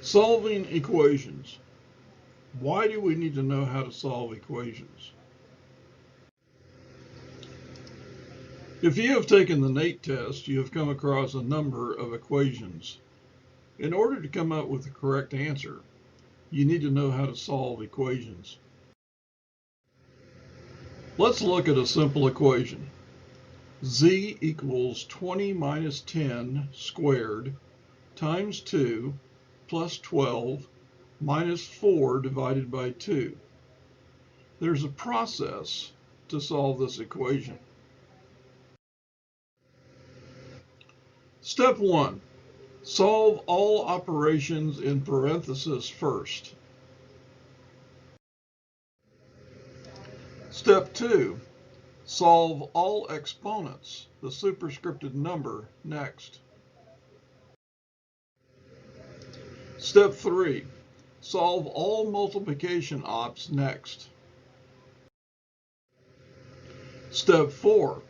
Solving equations. Why do we need to know how to solve equations? If you have taken the NATE test, you have come across a number of equations. In order to come up with the correct answer, you need to know how to solve equations. Let's look at a simple equation. Z equals 20 minus 10 squared times 2 plus 12 minus 4 divided by 2. There's a process to solve this equation. Step 1. Solve all operations in parenthesis first. Step 2. Solve all exponents, the superscripted number, next. Step 3. Solve all multiplication ops next. Step 4.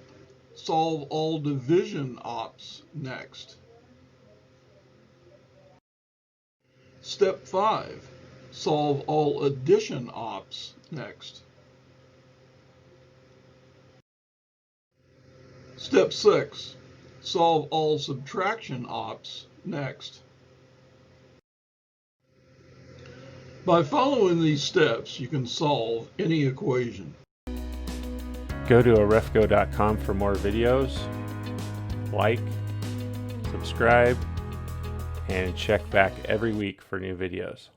Solve all division ops next. Step 5. Solve all addition ops next. Step 6. Solve all subtraction ops next. By following these steps, you can solve any equation. Go to arefco.com for more videos, like, subscribe, and check back every week for new videos.